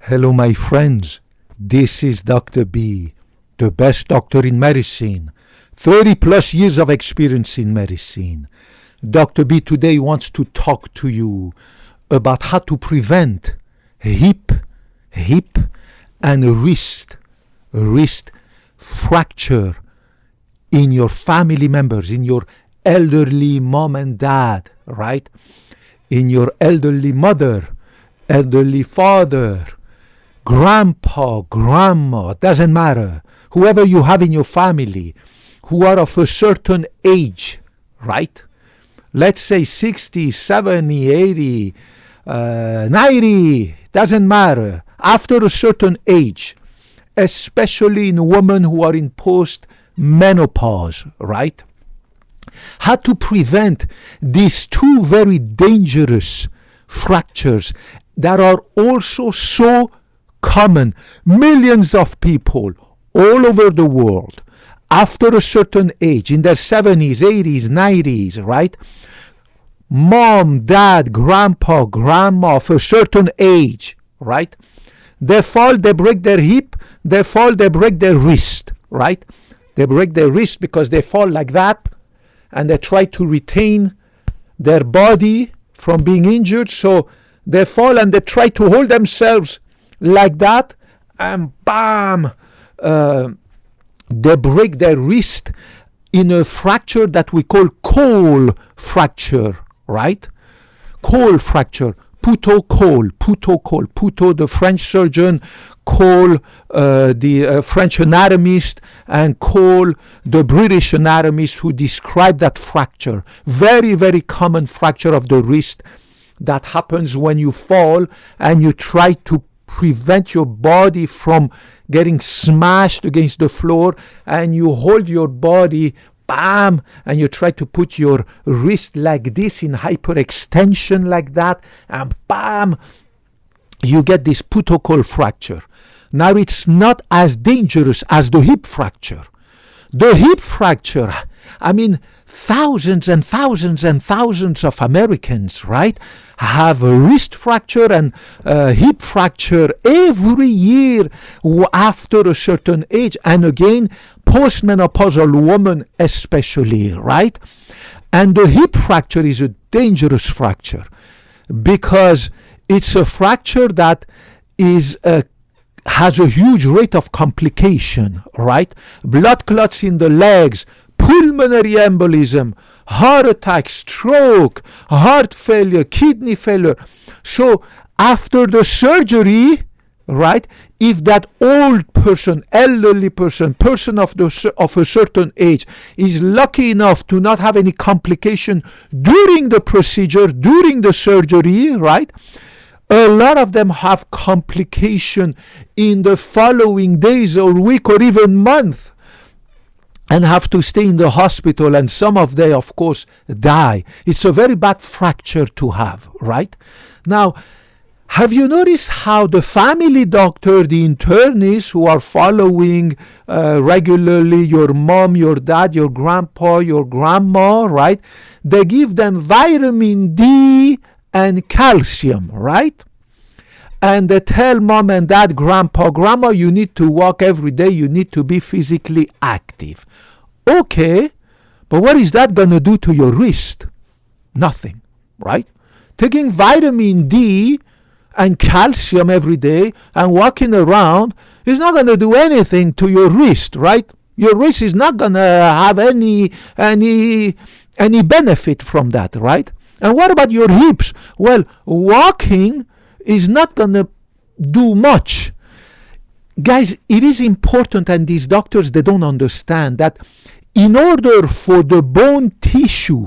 Hello, my friends. This is Dr. B, the best doctor in medicine. 30 plus years of experience in medicine. Dr. B today wants to talk to you about how to prevent hip and wrist fracture in your family members, in your elderly mom and dad, right? In your elderly mother, elderly father, grandpa, grandma, doesn't matter. Whoever you have in your family who are of a certain age, right? Let's say 60, 70, 80, 90, doesn't matter. After a certain age, especially in women who are in post-menopause, right? How to prevent these two very dangerous fractures that are also so common. Millions of people all over the world, after a certain age, in their 70s, 80s, 90s, right? Mom, dad, grandpa, grandma of a certain age, right? They fall, they break their hip, they fall, they break their wrist, right? They break their wrist because they fall like that and they try to retain their body from being injured. So they fall and they try to hold themselves like that, and bam, they break their wrist in a fracture that we call Cole fracture, right? Cole fracture, Puto, the French surgeon, Cole, the French anatomist, and Cole, the British anatomist who described that fracture. Very, very common fracture of the wrist that happens when you fall and you try to prevent your body from getting smashed against the floor, and you hold your body, bam, and you try to put your wrist like this in hyperextension like that, and bam, you get this putocol fracture. Now it's not as dangerous as the hip fracture. The hip fracture, I mean, thousands and thousands and thousands of Americans, right, have a wrist fracture and hip fracture every year after a certain age. And again, postmenopausal women especially, right? And the hip fracture is a dangerous fracture because it's a fracture that has a huge rate of complication, right? Blood clots in the legs, pulmonary embolism, heart attack, stroke, heart failure, kidney failure. So after the surgery, right, if that old person, elderly person of a certain age is lucky enough to not have any complication during the procedure, during the surgery, right, a lot of them have complication in the following days or week or even month and have to stay in the hospital, and some of them, of course, die. It's a very bad fracture to have, right? Now, have you noticed how the family doctor, the internists who are following regularly your mom, your dad, your grandpa, your grandma, right? They give them vitamin D and calcium, right? And they tell mom and dad, grandpa, grandma, you need to walk every day, you need to be physically active. Okay, but what is that going to do to your wrist? Nothing, right? Taking vitamin D and calcium every day and walking around is not going to do anything to your wrist, right? Your wrist is not going to have any benefit from that, right? And what about your hips? Well, walking is not going to do much. Guys, it is important, and these doctors, they don't understand that in order for the bone tissue,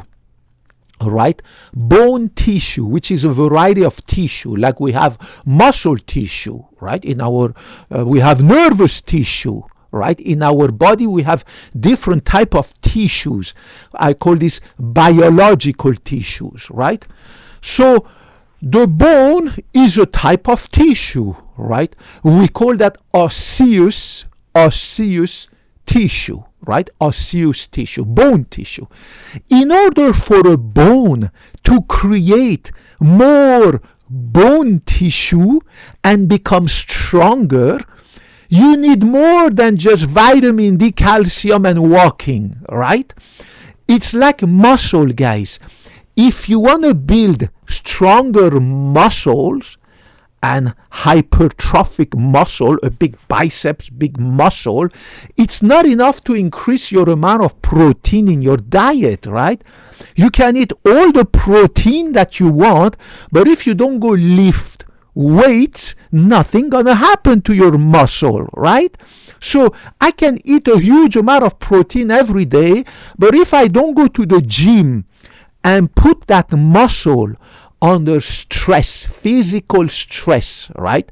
right, bone tissue, which is a variety of tissue, like we have muscle tissue, right, in our, we have nervous tissue, right? In our body, we have different type of tissues. I call this biological tissues, right? So the bone is a type of tissue, right? We call that osseous tissue, right? Osseous tissue, bone tissue. In order for a bone to create more bone tissue and become stronger, you need more than just vitamin D, calcium, and walking, right? It's like muscle, guys. If you want to build stronger muscles and hypertrophic muscle, a big biceps, big muscle, it's not enough to increase your amount of protein in your diet, right? You can eat all the protein that you want, but if you don't go lift weights, nothing gonna happen to your muscle, right? So I can eat a huge amount of protein every day, but if I don't go to the gym and put that muscle under stress, physical stress, right?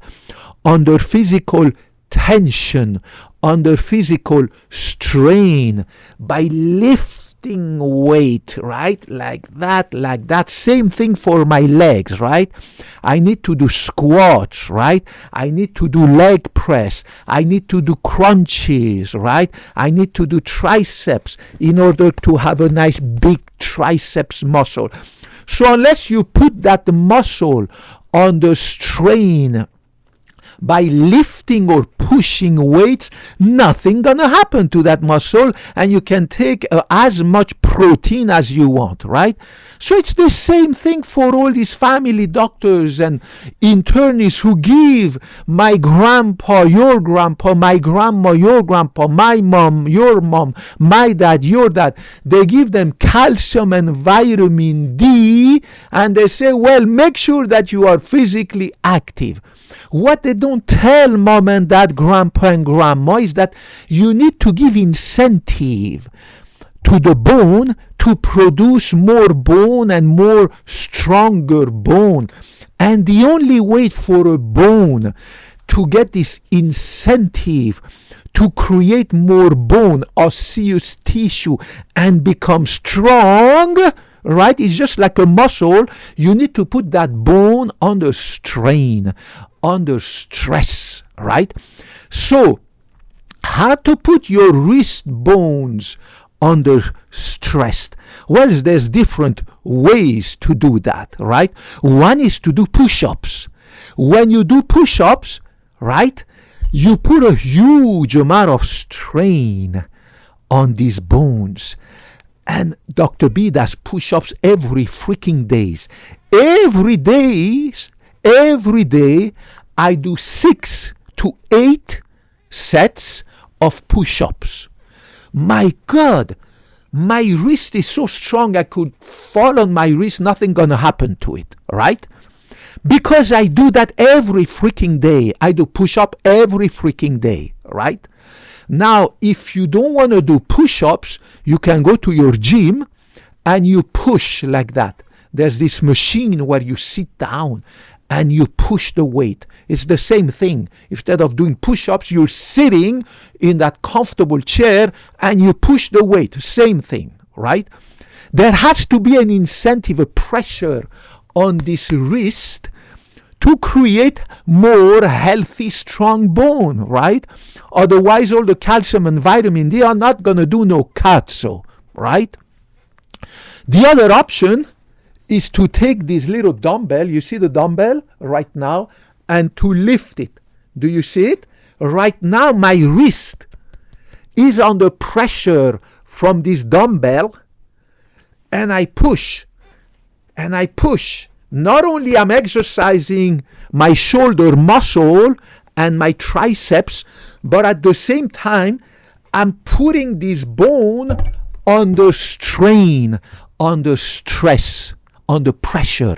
Under physical tension, under physical strain, by lifting weight, right? Like that. Same thing for my legs, right? I need to do squats, right? I need to do leg press. I need to do crunches, right? I need to do triceps in order to have a nice big triceps muscle. So unless you put that muscle under strain by lifting or pushing weights, nothing gonna happen to that muscle, and you can take as much protein as you want, right? So it's the same thing for all these family doctors and internists who give my grandpa, your grandpa, my grandma, your grandpa, my mom, your mom, my dad, your dad. They give them calcium and vitamin D, and they say, well, make sure that you are physically active. What they don't tell mom and dad, grandpa and grandma, is that you need to give incentive to the bone to produce more bone and more stronger bone. And the only way for a bone to get this incentive to create more bone, osseous tissue, and become strong, right? It's just like a muscle. You need to put that bone under strain, under stress, right? So, how to put your wrist bones under stress? Well, there's different ways to do that, right? One is to do push-ups. When you do push-ups, right, you put a huge amount of strain on these bones. And Dr. B does push-ups every freaking days. Every day, I do 6 to 8 sets of push-ups. My God, my wrist is so strong I could fall on my wrist, nothing gonna happen to it, right? Because I do that every freaking day. I do push-up every freaking day, right? Now, if you don't want to do push-ups, you can go to your gym and you push like that. There's this machine where you sit down and you push the weight. It's the same thing. Instead of doing push-ups, you're sitting in that comfortable chair and you push the weight. Same thing, right? There has to be an incentive, a pressure on this wrist to create more healthy, strong bone, right? Otherwise, all the calcium and vitamin D are not going to do no cazzo, right? The other option is to take this little dumbbell, you see the dumbbell right now, and to lift it. Do you see it? Right now, my wrist is under pressure from this dumbbell, and I push, and I push. Not only I'm exercising my shoulder muscle and my triceps, but at the same time, I'm putting this bone under strain, under stress, under pressure.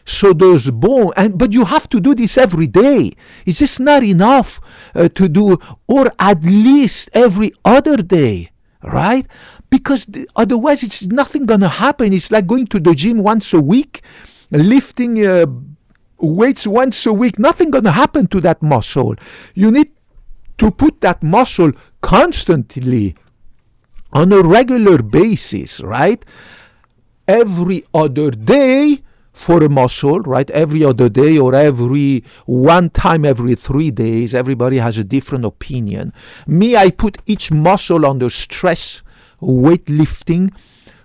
So those bone, but you have to do this every day. It's just not enough to do, or at least every other day, right? Because otherwise it's nothing gonna happen. It's like going to the gym once a week, lifting weights once a week. Nothing gonna happen to that muscle. You need to put that muscle constantly on a regular basis, right? Every other day for a muscle, right? Every other day, or every one time every 3 days. Everybody has a different opinion. Me, I put each muscle under stress, weightlifting,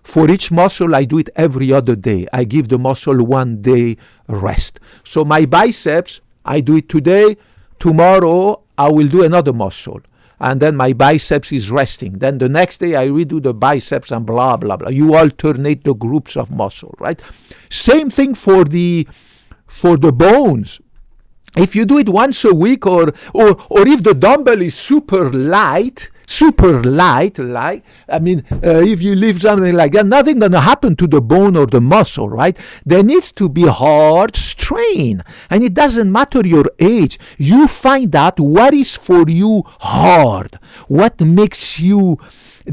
For each muscle, I do it every other day. I give the muscle 1 day rest. So my biceps, I do it today. Tomorrow, I will do another muscle. And then my biceps is resting. Then the next day, I redo the biceps and blah, blah, blah. You alternate the groups of muscle, right? Same thing for the bones. If you do it once a week, or if the dumbbell is super light, like, if you lift something like that, nothing gonna happen to the bone or the muscle, right? There needs to be hard strain, and it doesn't matter your age. You find out what is for you hard, what makes you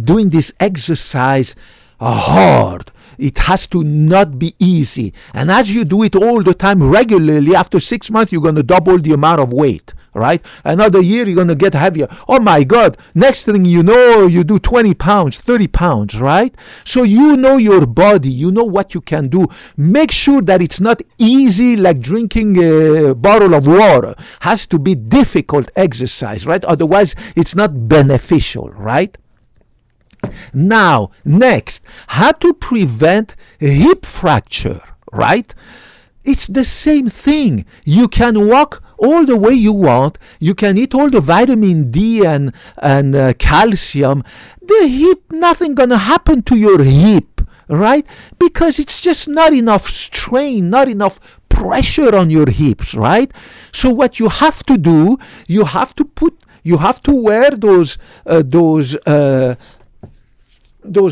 doing this exercise hard. It has to not be easy. And as you do it all the time regularly, after 6 months, you're going to double the amount of weight, right? Another year, you're going to get heavier. Oh my God. Next thing you know, you do 20 pounds, 30 pounds, right? So you know your body. You know what you can do. Make sure that it's not easy like drinking a bottle of water. Has to be difficult exercise, right? Otherwise, it's not beneficial, right? Now, next, how to prevent hip fracture, right? It's the same thing. You can walk all the way you want. You can eat all the vitamin D and calcium. The hip, nothing gonna happen to your hip, right? Because it's just not enough strain, not enough pressure on your hips, right? So what you have to do, you have to wear those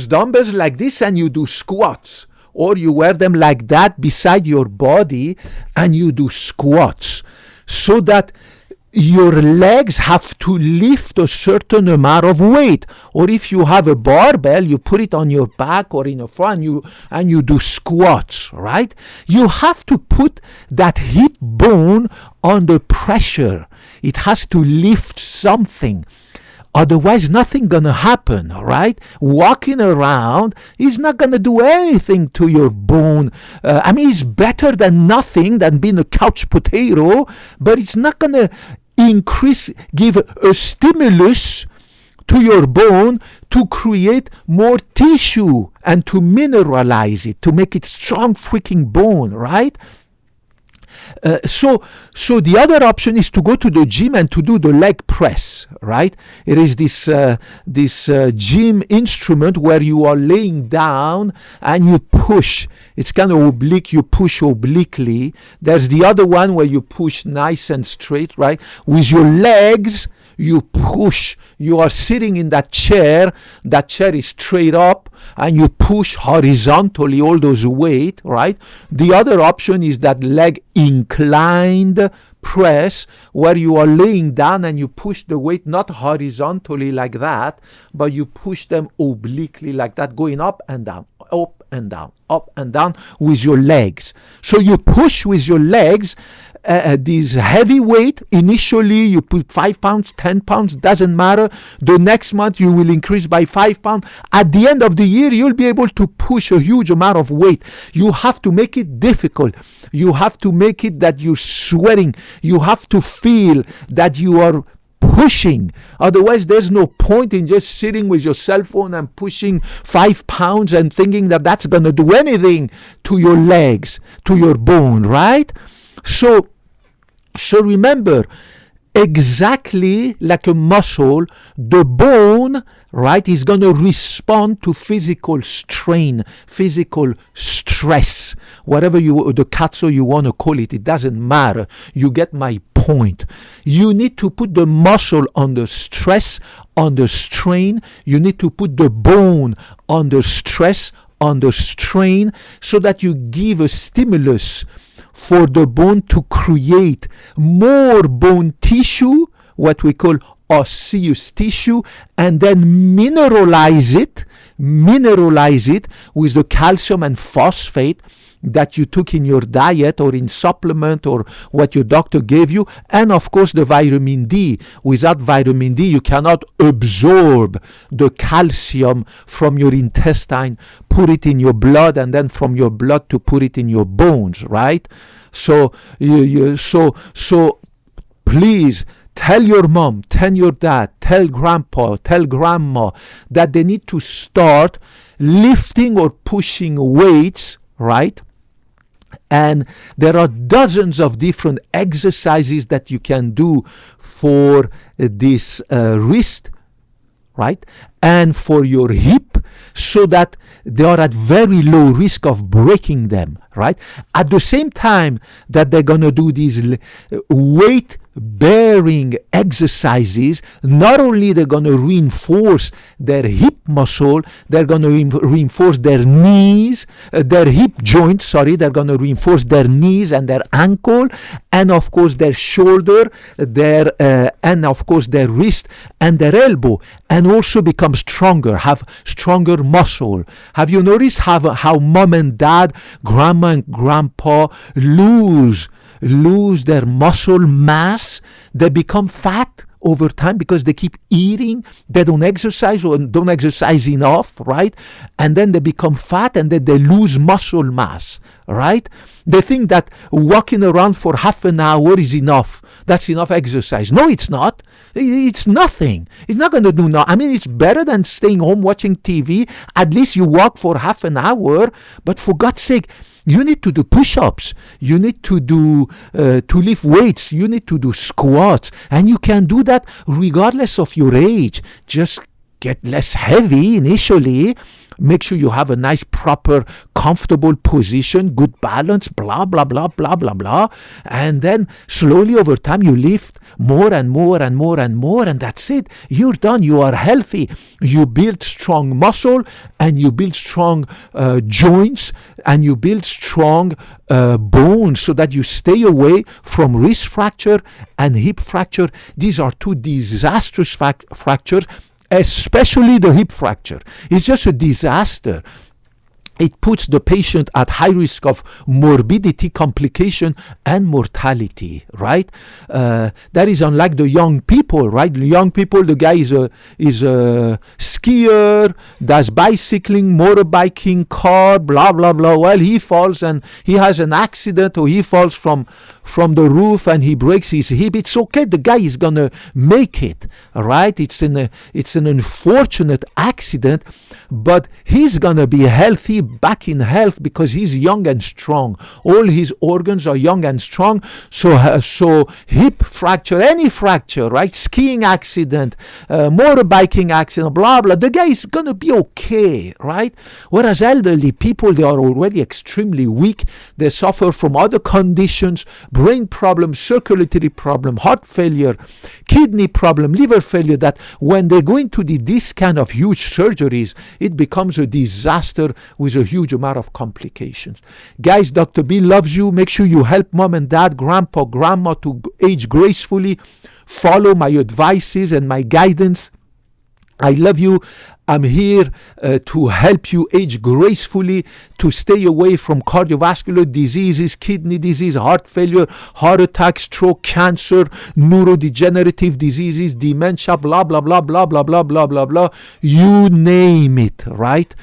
dumbbells like this, and you do squats, or you wear them like that beside your body and you do squats, so that your legs have to lift a certain amount of weight. Or if you have a barbell, you put it on your back or in your front, and you do squats, right? You have to put that hip bone under pressure. It has to lift something. Otherwise, nothing gonna happen, right? Walking around is not gonna do anything to your bone. It's better than nothing, than being a couch potato, but it's not gonna give a stimulus to your bone to create more tissue and to mineralize it, to make it strong freaking bone, right? So the other option is to go to the gym and to do the leg press, right? It is this gym instrument where you are laying down and you push. It's kind of oblique, you push obliquely. There's the other one where you push nice and straight, right? With your legs, you push. You are sitting in that chair is straight up, and you push horizontally all those weight, right? The other option is that leg inclined press, where you are laying down and you push the weight not horizontally like that, but you push them obliquely like that, going up and down, up and down, up and down with your legs. So you push with your legs. This heavy weight, initially you put 5 pounds, 10 pounds, doesn't matter. The next month you will increase by 5 pounds. At the end of the year, you'll be able to push a huge amount of weight. You have to make it difficult. You have to make it that you're sweating. You have to feel that you are pushing. Otherwise, there's no point in just sitting with your cell phone and pushing 5 pounds and thinking that that's going to do anything to your legs, to your bone, right? So remember, exactly like a muscle, the bone, right, is going to respond to physical strain, physical stress, whatever the cazzo you want to call it. It doesn't matter. You get my point. You need to put the muscle under stress, under strain. You need to put the bone under stress, under strain, so that you give a stimulus for the bone to create more bone tissue, what we call osseous tissue, and then mineralize it with the calcium and phosphate that you took in your diet or in supplement or what your doctor gave you, and of course the vitamin D. Without vitamin D, you cannot absorb the calcium from your intestine, put it in your blood, and then from your blood to put it in your bones, right? So please Tell your mom, tell your dad, tell grandpa, tell grandma that they need to start lifting or pushing weights, right? And there are dozens of different exercises that you can do for this wrist, right? And for your hip, so that they are at very low risk of breaking them, right? At the same time that they're going to do these weight bearing exercises, not only they're going to reinforce their hip muscle, they're going to reinforce their knees, their hip joint, they're going to reinforce their knees and their ankle, and of course their shoulder, and of course their wrist and their elbow, and also become stronger, have stronger muscle. Have you noticed how mom and dad, grandma and grandpa lose their muscle mass? They become fat over time because they keep eating, they don't exercise or don't exercise enough, right? And then they become fat and then they lose muscle mass, right? They think that walking around for half an hour is enough. That's enough exercise. No, it's not. It's nothing. It's not going to do nothing. I mean, it's better than staying home watching TV. At least you walk for half an hour. But for God's sake, you need to do push-ups. You need to do to lift weights. You need to do squats, and you can do that regardless of your age. Just get less heavy initially. Make sure you have a nice, proper, comfortable position, good balance, blah, blah, blah, blah, blah, blah. And then slowly over time, you lift more and more and more and more. And that's it. You're done. You are healthy. You build strong muscle, and you build strong joints, and you build strong bones, so that you stay away from wrist fracture and hip fracture. These are two disastrous fractures. Especially the hip fracture. It's just a disaster. It puts the patient at high risk of morbidity, complication, and mortality, right? That is unlike the young people, right? The young people, the guy is a skier, does bicycling, motorbiking, car, blah, blah, blah. Well, he falls and he has an accident, or he falls from the roof and he breaks his hip. It's okay. The guy is going to make it, right? It's an unfortunate accident, but he's going to be healthy, back in health, because he's young and strong. All his organs are young and strong. So hip fracture, any fracture, right? Skiing accident, motorbiking accident, blah, blah. The guy is going to be okay, right? Whereas elderly people, they are already extremely weak. They suffer from other conditions, brain problems, circulatory problem, heart failure, kidney problem, liver failure, that when they go into this kind of huge surgeries, it becomes a disaster with a huge amount of complications. Guys, Dr. B loves you. Make sure you help mom and dad, grandpa, grandma to age gracefully. Follow my advices and my guidance. I love you. I'm here to help you age gracefully, to stay away from cardiovascular diseases, kidney disease, heart failure, heart attack, stroke, cancer, neurodegenerative diseases, dementia, blah, blah, blah, blah, blah, blah, blah, blah, blah. You name it, right?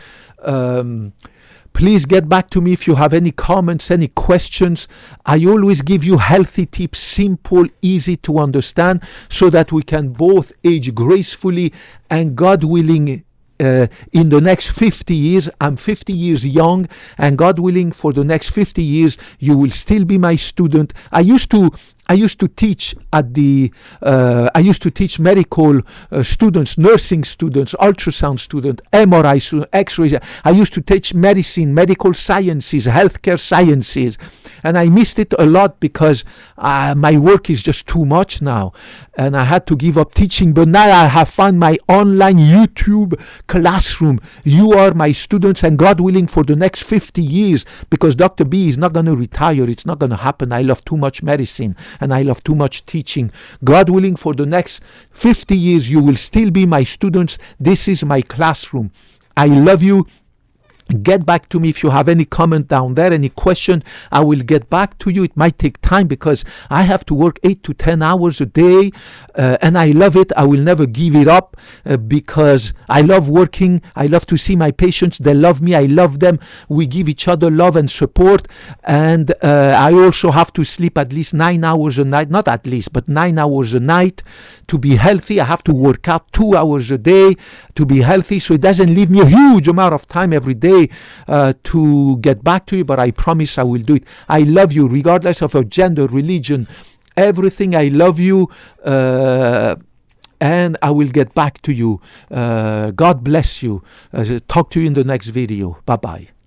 Please get back to me if you have any comments, any questions. I always give you healthy tips, simple, easy to understand, so that we can both age gracefully, and God willing, in the next 50 years, I'm 50 years young, and God willing, for the next 50 years, you will still be my student. I used to teach I used to teach medical students, nursing students, ultrasound students, MRI students, X-rays. I used to teach medicine, medical sciences, healthcare sciences, and I missed it a lot because my work is just too much now, and I had to give up teaching. But now I have found my online YouTube classroom. You are my students, and God willing, for the next 50 years, because Dr. B is not going to retire. It's not going to happen. I love too much medicine, and I love too much teaching. God willing, for the next 50 years, you will still be my students. This is my classroom. I love you. Get back to me if you have any comment down there, any question. I will get back to you. It might take time because I have to work 8 to 10 hours a day, and I love it. I will never give it up because I love working. I love to see my patients. They love me. I love them. We give each other love and support. And I also have to sleep at least 9 hours a night, not at least, but 9 hours a night to be healthy. I have to work out 2 hours a day to be healthy. So it doesn't leave me a huge amount of time every day to get back to you, but I promise I will do it. I love you regardless of your gender, religion, everything. I love you, and I will get back to you. God bless you. Talk to you in the next video. Bye bye.